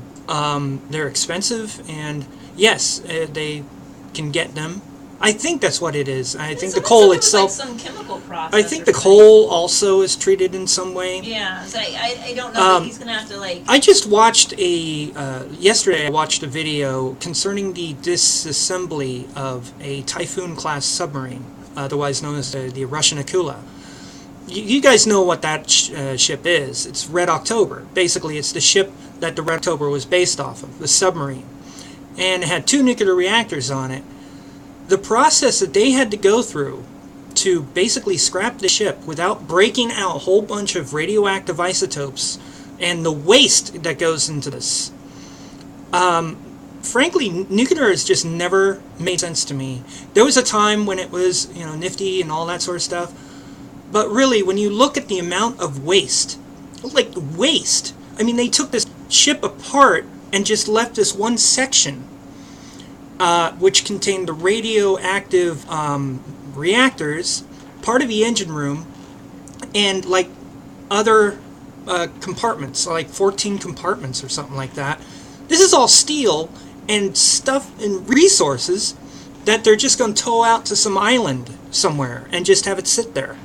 they're expensive. And yes, they can get them. I think that's what it is. I think the coal itself. Like some chemical process. I think the coal also is treated in some way. Yeah, so I don't know that he's gonna have to like. I just watched yesterday. I watched a video concerning the disassembly of a Typhoon class submarine, otherwise known as the Russian Akula. You guys know what that ship is. It's Red October. Basically, it's the ship that the Red October was based off of, the submarine. And it had 2 nuclear reactors on it. The process that they had to go through to basically scrap the ship without breaking out a whole bunch of radioactive isotopes and the waste that goes into this. Frankly, nuclear has just never made sense to me. There was a time when it was, nifty and all that sort of stuff. But really, when you look at the amount of waste, I mean, they took this ship apart and just left this one section, which contained the radioactive reactors, part of the engine room, and like other compartments, like 14 compartments or something like that. This is all steel and stuff and resources that they're just going to tow out to some island somewhere and just have it sit there.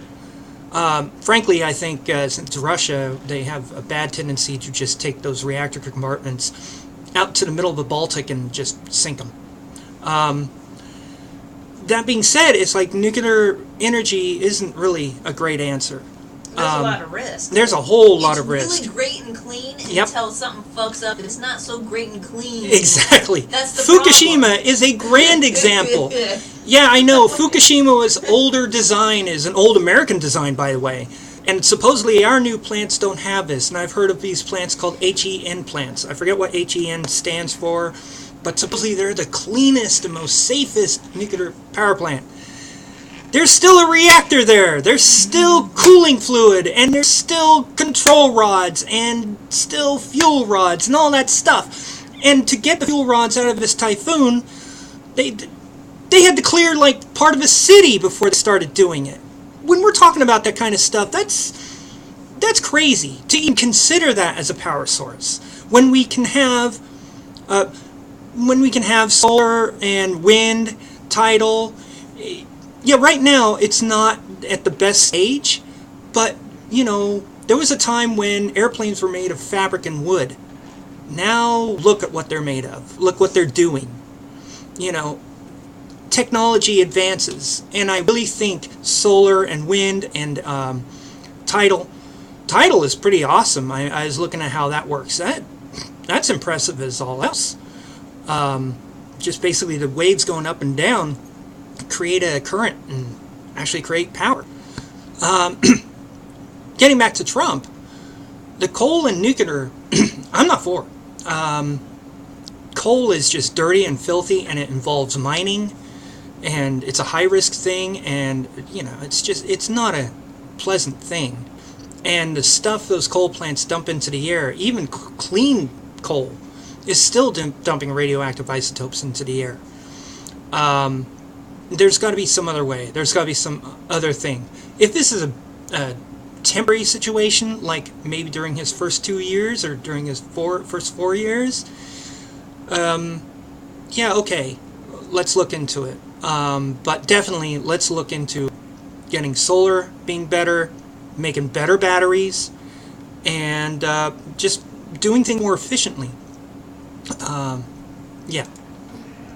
Frankly, I think since Russia, they have a bad tendency to just take those reactor compartments out to the middle of the Baltic and just sink them. That being said, it's like nuclear energy isn't really a great answer. There's a lot of risk. There's a whole lot of risk. It's really great and clean, Yep. until something fucks up and it's not so great and clean. Exactly. That's the Fukushima problem. is a grand example. Yeah, I know. Fukushima was older design, is an old American design, by the way. And supposedly our new plants don't have this. And I've heard of these plants called HEN plants. I forget what HEN stands for, but supposedly they're the cleanest and most safest nuclear power plant. There's still a reactor there. There's still cooling fluid, and there's still control rods, and still fuel rods, and all that stuff. And to get the fuel rods out of this typhoon, they had to clear like part of a city before they started doing it. When we're talking about that kind of stuff, that's crazy to even consider that as a power source. When we can have solar and wind, tidal. Yeah, right now it's not at the best stage, but there was a time when airplanes were made of fabric and wood. Now look at what they're made of. Look what they're doing. Technology advances, and I really think solar and wind and tidal is pretty awesome. I was looking at how that works. That's impressive as all else. Just basically the waves going up and down create a current and actually create power. Getting back to Trump, the coal and nuclear, I'm not for. Coal is just dirty and filthy, and it involves mining, and it's a high-risk thing, and it's not a pleasant thing. And the stuff those coal plants dump into the air, even clean coal, is still dumping radioactive isotopes into the air. There's got to be some other way. There's got to be some other thing. If this is a temporary situation, like maybe during his first 2 years or during his first 4 years, yeah, okay, let's look into it. But definitely, let's look into getting solar being better, making better batteries, and just doing things more efficiently. Yeah.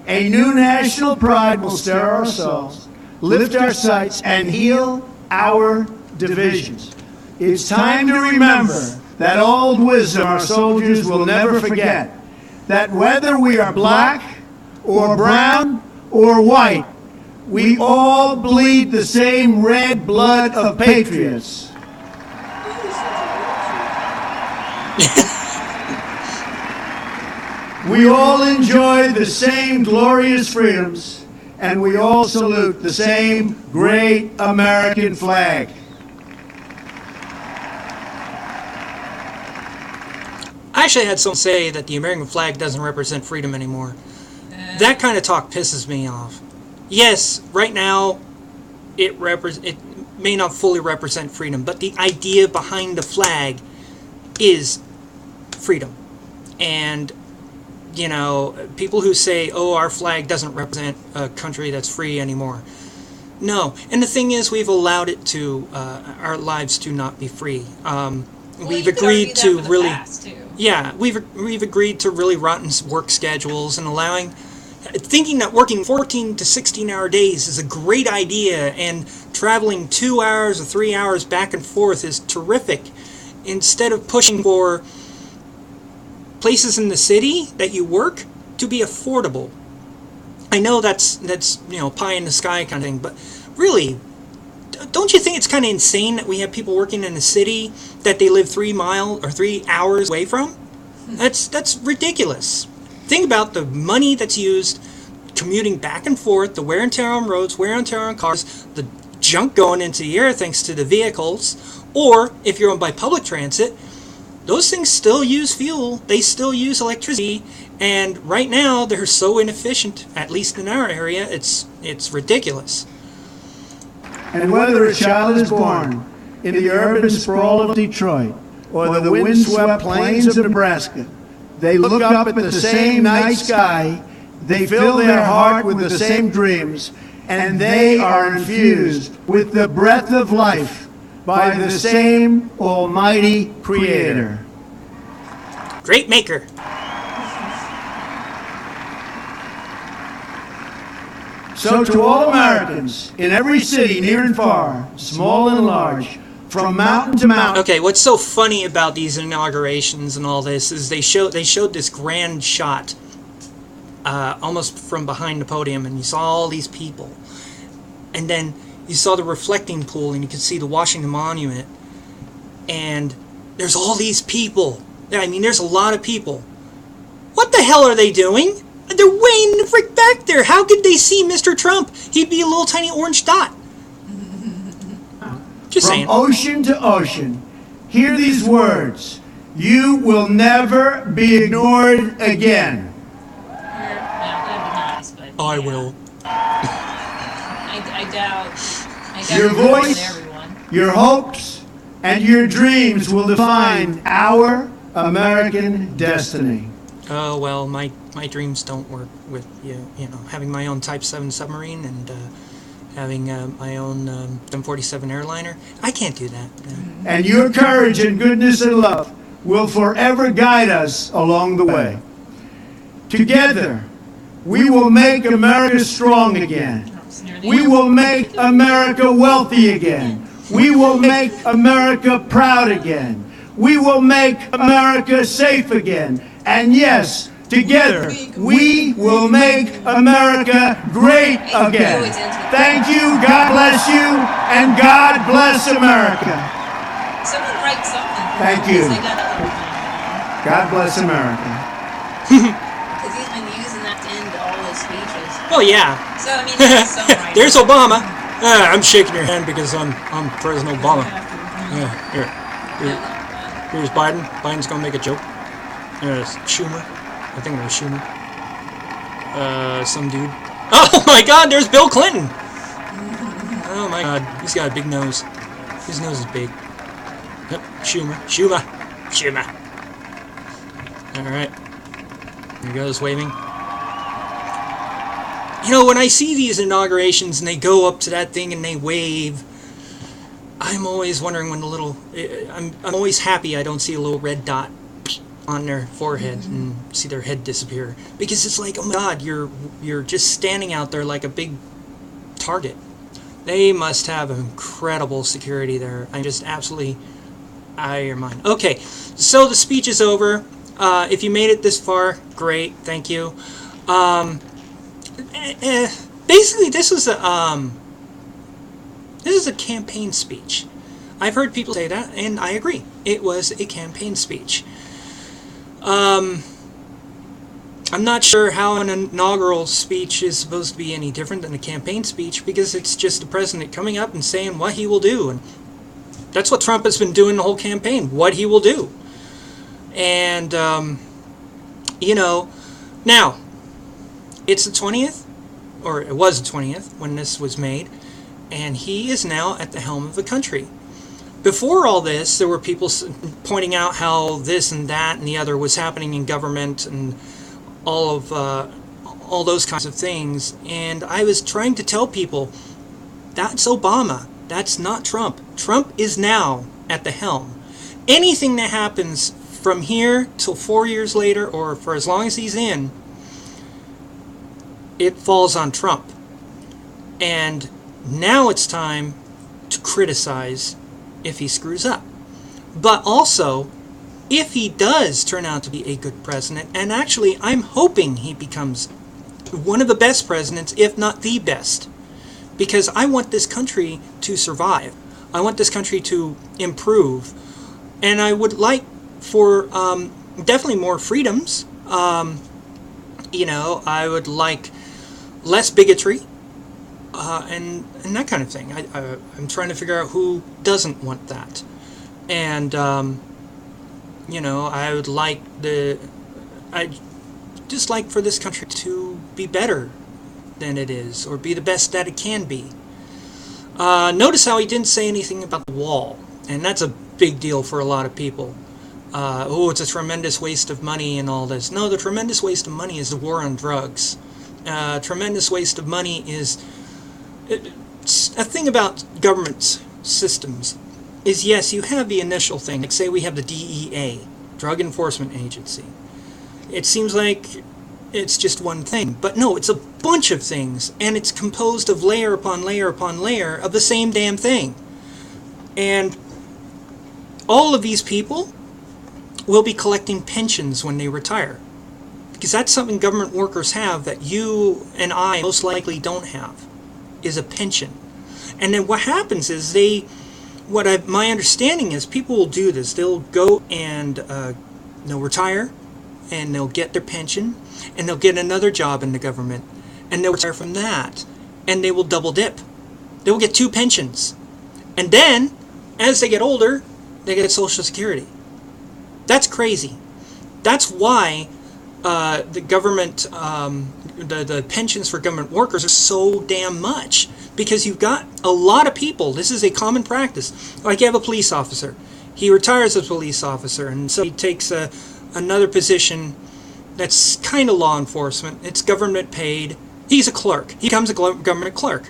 A new national pride will stir our souls, lift our sights, and heal our divisions. It's time to remember that old wisdom our soldiers will never forget, that whether we are black or brown or white, we all bleed the same red blood of patriots. We all enjoy the same glorious freedoms, and we all salute the same great American flag. I actually had someone say that the American flag doesn't represent freedom anymore. That kind of talk pisses me off. Yes, right now it may not fully represent freedom, but the idea behind the flag is freedom. And people who say, oh, our flag doesn't represent a country that's free anymore. No. And the thing is, we've allowed it to, our lives to not be free. We've agreed to really... Yeah, we've agreed to really rotten work schedules and thinking that working 14 to 16-hour days is a great idea and traveling 2 hours or 3 hours back and forth is terrific, instead of pushing for places in the city that you work to be affordable. I know that's pie in the sky kind of thing, but really, don't you think it's kind of insane that we have people working in a city that they live 3 miles or 3 hours away from? That's ridiculous. Think about the money that's used commuting back and forth, the wear and tear on roads, wear and tear on cars, the junk going into the air thanks to the vehicles, or if you're by public transit, those things still use fuel, they still use electricity, and right now they're so inefficient, at least in our area, it's ridiculous. And whether a child is born in the urban sprawl of Detroit or the windswept plains of Nebraska, they look up at the same night sky, they fill their heart with the same dreams, and they are infused with the breath of life by the same almighty Creator. Great Maker. So to all Americans, in every city, near and far, small and large, from mountain to mountain. Okay, what's so funny about these inaugurations and all this is they showed this grand shot almost from behind the podium, and you saw all these people. And then you saw the reflecting pool, and you could see the Washington Monument. And there's all these people. I mean, there's a lot of people. What the hell are they doing? They're way in the frick back there. How could they see Mr. Trump? He'd be a little tiny orange dot. Just saying. From ocean to ocean, hear these words. You will never be ignored again. That'd be nice, but I yeah. will. I doubt Your you're more than voice, everyone. your hopes, and your dreams will define our American destiny. Oh, well, my dreams don't work with, you know, having my own Type 7 submarine and having my own 747 airliner. I can't do that. And your courage and goodness and love will forever guide us along the way. Together, we will make America strong again. We will make America wealthy again. We will make America proud again. We will make America safe again. And yes, together, we will make America great again. Thank you, God bless you, and God bless America. Someone write something. Thank you. They got that little thing. God bless America. Because he's been using that to end all his speeches. Oh, yeah. So, I mean, there's some right There's Obama. I'm shaking your hand because I'm President Obama. Here's Biden. Biden's gonna make a joke. There's Schumer. I think it was Schumer. Some dude. Oh my God! There's Bill Clinton. Oh my God! He's got a big nose. His nose is big. Yep. Schumer. All right. Here he goes waving. You know, when I see these inaugurations and they go up to that thing and they wave, I'm always wondering when the little... I'm always happy I don't see a little red dot on their forehead and see their head disappear. Because it's like, oh my God, you're just standing out there like a big target. They must have incredible security there. I'm just absolutely out of your mind. Okay, so the speech is over. If you made it this far, great, thank you. Basically, this is a campaign speech. I've heard people say that, and I agree. It was a campaign speech. I'm not sure how an inaugural speech is supposed to be any different than a campaign speech, because it's just the president coming up and saying what he will do, and that's what Trump has been doing the whole campaign, what he will do. And, you know, now, it's the 20th, or it was the 20th when this was made, and he is now at the helm of the country. Before all this, there were people pointing out how this and that and the other was happening in government and all those kinds of things, and I was trying to tell people, that's Obama, that's not Trump. Trump is now at the helm. Anything that happens from here till 4 years later, or for as long as he's in, it falls on Trump. And now it's time to criticize if he screws up. But also, if he does turn out to be a good president, and actually I'm hoping he becomes one of the best presidents, if not the best, because I want this country to survive. I want this country to improve. And I would like for definitely more freedoms. You know, I would like less bigotry, and that kind of thing. I'm trying to figure out who doesn't want that. And, you know, I would like I'd just like for this country to be better than it is, or be the best that it can be. Notice how he didn't say anything about the wall, and that's a big deal for a lot of people. Oh, it's a tremendous waste of money and all this. No, the tremendous waste of money is the war on drugs. Tremendous waste of money is... a thing about government systems is, yes, you have the initial thing. Like, say we have the DEA, Drug Enforcement Agency. It seems like it's just one thing. But no, it's a bunch of things, and it's composed of layer upon layer upon layer of the same damn thing. And all of these people will be collecting pensions when they retire. Because that's something government workers have that you and I most likely don't have, is a pension. And then what happens is my understanding is people will do this. They'll go and they'll retire, and they'll get their pension, and they'll get another job in the government, and they'll retire from that, and they will double dip. They will get 2 pensions. And then, as they get older, they get Social Security. That's crazy. That's why the government, the pensions for government workers are so damn much. Because you've got a lot of people, this is a common practice. Like you have a police officer. He retires as a police officer, and so he takes another position that's kind of law enforcement. It's government paid. He's a clerk. He becomes a government clerk.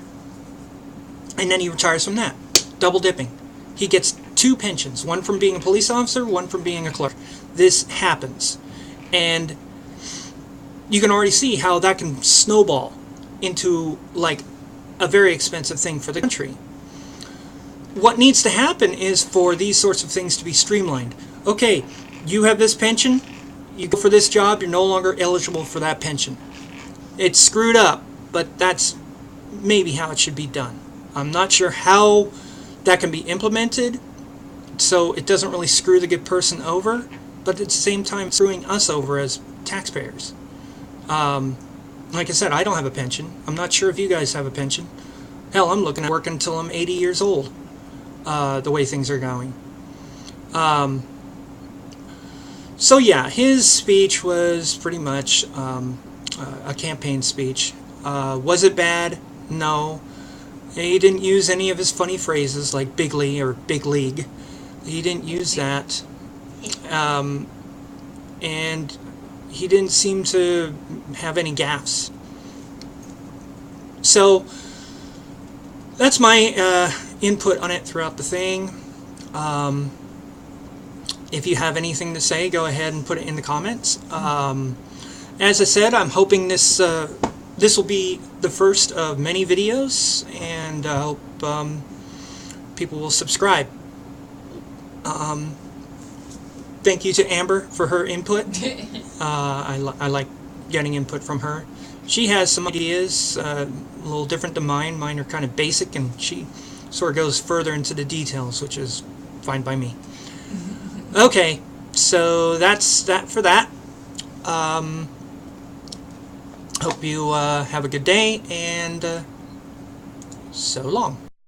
And then he retires from that. Double dipping. He gets 2 pensions. One from being a police officer, one from being a clerk. This happens. And you can already see how that can snowball into like a very expensive thing for the country. What needs to happen is for these sorts of things to be streamlined. Okay, you have this pension, you go for this job, you're no longer eligible for that pension. It's screwed up, but that's maybe how it should be done. I'm not sure how that can be implemented so it doesn't really screw the good person over, but at the same time screwing us over as taxpayers. Like I said, I don't have a pension. I'm not sure if you guys have a pension. Hell, I'm looking at working until I'm 80 years old, the way things are going. So yeah, his speech was pretty much a campaign speech. Was it bad? No. He didn't use any of his funny phrases like bigly or big league. He didn't use that. And he didn't seem to have any gaffes. So that's my input on it throughout the thing. If you have anything to say, go ahead and put it in the comments. As I said, I'm hoping this will be the first of many videos, and I hope people will subscribe. Thank you to Amber for her input. I like getting input from her. She has some ideas, a little different than mine. Mine are kind of basic, and she sort of goes further into the details, which is fine by me. Okay, so that's that for that. Hope you have a good day, and so long.